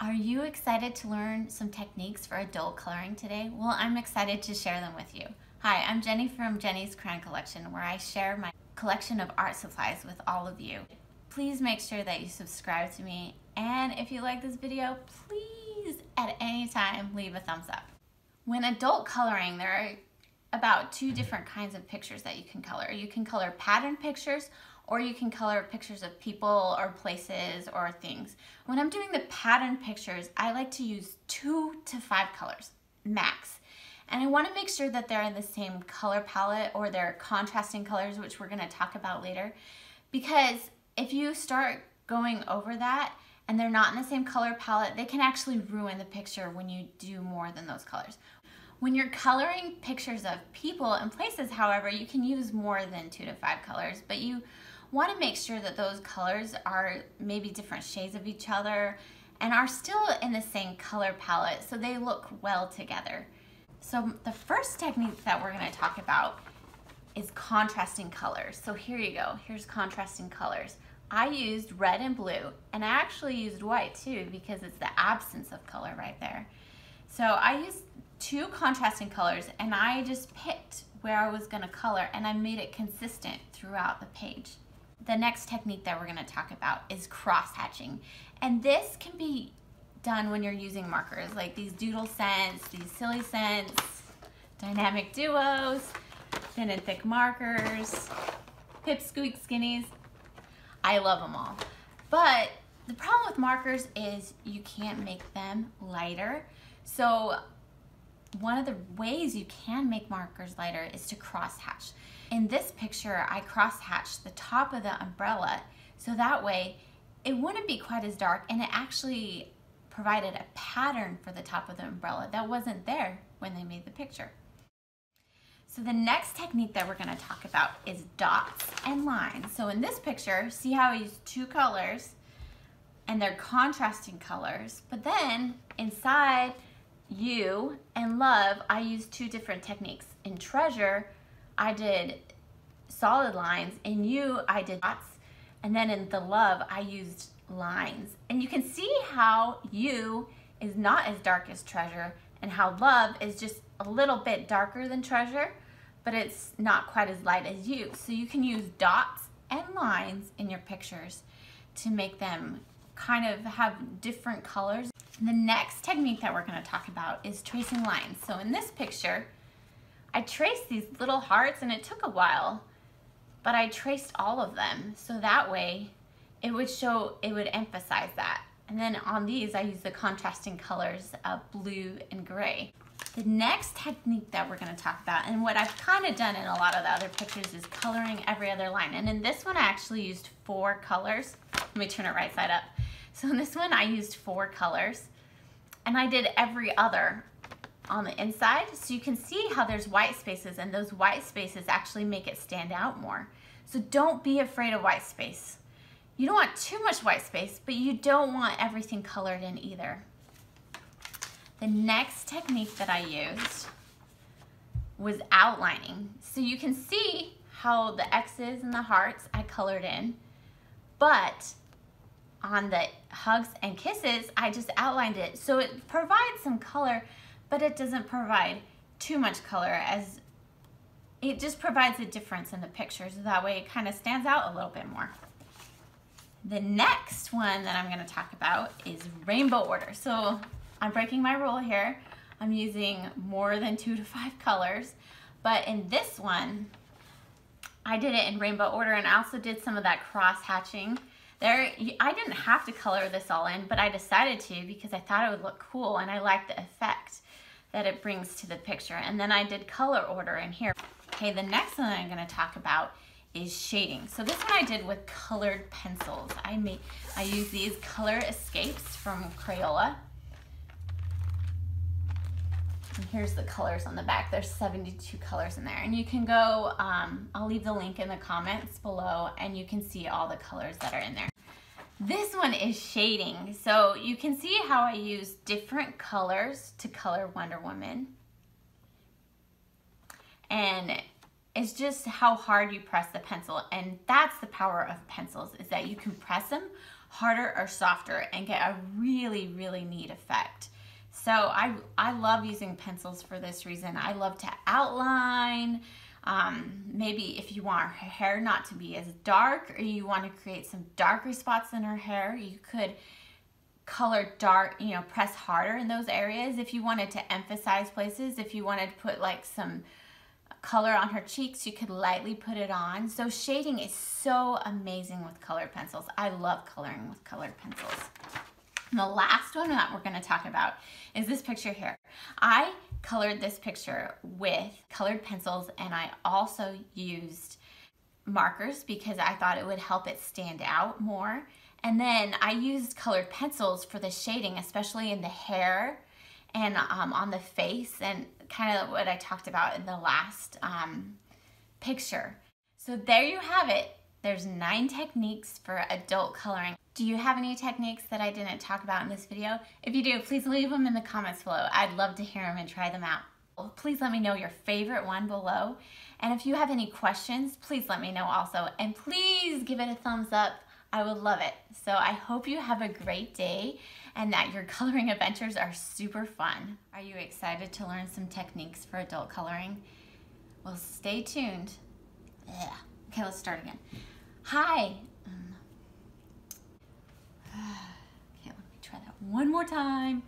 Are you excited to learn some techniques for adult coloring today? Well, I'm excited to share them with you. Hi, I'm Jenny from Jenny's Crayon Collection, where I share my collection of art supplies with all of you. Please make sure that you subscribe to me, and if you like this video, please at any time leave a thumbs up. When adult coloring, there are about two different kinds of pictures that you can color. You can color pattern pictures, or you can color pictures of people or places or things. When I'm doing the pattern pictures, I like to use 2 to 5 colors, max. And I want to make sure that they're in the same color palette or they're contrasting colors, which we're going to talk about later. Because if you start going over that and they're not in the same color palette, they can actually ruin the picture when you do more than those colors. When you're coloring pictures of people and places, however, you can use more than 2 to 5 colors, but you want to make sure that those colors are maybe different shades of each other and are still in the same color palette so they look well together. So the first technique that we're going to talk about is contrasting colors. So here you go. Here's contrasting colors. I used red and blue, and I actually used white too because it's the absence of color right there. So I used 2 contrasting colors and I just picked where I was going to color and I made it consistent throughout the page. The next technique that we're going to talk about is cross-hatching, and this can be done when you're using markers like these Doodle Scents, these Silly Scents, Dynamic Duos, Thin and Thick markers, Pip Squeak Skinnies. I love them all. But the problem with markers is you can't make them lighter. So one of the ways you can make markers lighter is to cross-hatch. In this picture, I cross-hatched the top of the umbrella so that way it wouldn't be quite as dark, and it actually provided a pattern for the top of the umbrella that wasn't there when they made the picture. So the next technique that we're going to talk about is dots and lines. So in this picture, see how I used 2 colors and they're contrasting colors, but then inside You and Love, I used 2 different techniques. In Treasure, I did solid lines. In You, I did dots. And then in The Love, I used lines. And you can see how You is not as dark as Treasure and how Love is just a little bit darker than Treasure, but it's not quite as light as You. So you can use dots and lines in your pictures to make them kind of have different colors. The next technique that we're going to talk about is tracing lines. So in this picture, I traced these little hearts and it took a while, but I traced all of them. So that way it would emphasize that. And then on these, I used the contrasting colors of blue and gray. The next technique that we're going to talk about, and what I've kind of done in a lot of the other pictures, is coloring every other line. And in this one, I actually used 4 colors. Let me turn it right side up. So in this one, I used 4 colors, and I did every other on the inside. So you can see how there's white spaces, and those white spaces actually make it stand out more. So don't be afraid of white space. You don't want too much white space, but you don't want everything colored in either. The next technique that I used was outlining. So you can see how the X's and the hearts I colored in, but on the hugs and kisses, I just outlined it. So it provides some color, but it doesn't provide too much color, as it just provides a difference in the picture. So that way it kind of stands out a little bit more. The next one that I'm going to talk about is rainbow order. So I'm breaking my rule here. I'm using more than 2 to 5 colors, but in this one, I did it in rainbow order, and I also did some of that cross-hatching. I didn't have to color this all in, but I decided to because I thought it would look cool and I liked the effect that it brings to the picture. And then I did color order in here. Okay, the next one I'm going to talk about is shading. So this one I did with colored pencils. I used these Color Escapes from Crayola. And here's the colors on the back. There's 72 colors in there. And you can go, I'll leave the link in the comments below, and you can see all the colors that are in there. This one is shading. So you can see how I use different colors to color Wonder Woman. And it's just how hard you press the pencil. And that's the power of pencils, is that you can press them harder or softer and get a really, really neat effect. So I love using pencils for this reason. I love to outline. Maybe if you want her hair not to be as dark, or you want to create some darker spots in her hair, you could color dark, you know, press harder in those areas. If you wanted to emphasize places, if you wanted to put like some color on her cheeks, you could lightly put it on. So shading is so amazing with colored pencils. I love coloring with colored pencils. And the last one that we're going to talk about is this picture here. I colored this picture with colored pencils, and I also used markers because I thought it would help it stand out more. And then I used colored pencils for the shading, especially in the hair and on the face, and kind of what I talked about in the last picture. So there you have it. There's 9 techniques for adult coloring. Do you have any techniques that I didn't talk about in this video? If you do, please leave them in the comments below. I'd love to hear them and try them out. Please let me know your favorite one below. And if you have any questions, please let me know also. And please give it a thumbs up. I would love it. So I hope you have a great day and that your coloring adventures are super fun. Are you excited to learn some techniques for adult coloring? Well, stay tuned. Ugh. Okay, let's start again. Hi. Okay, let me try that one more time.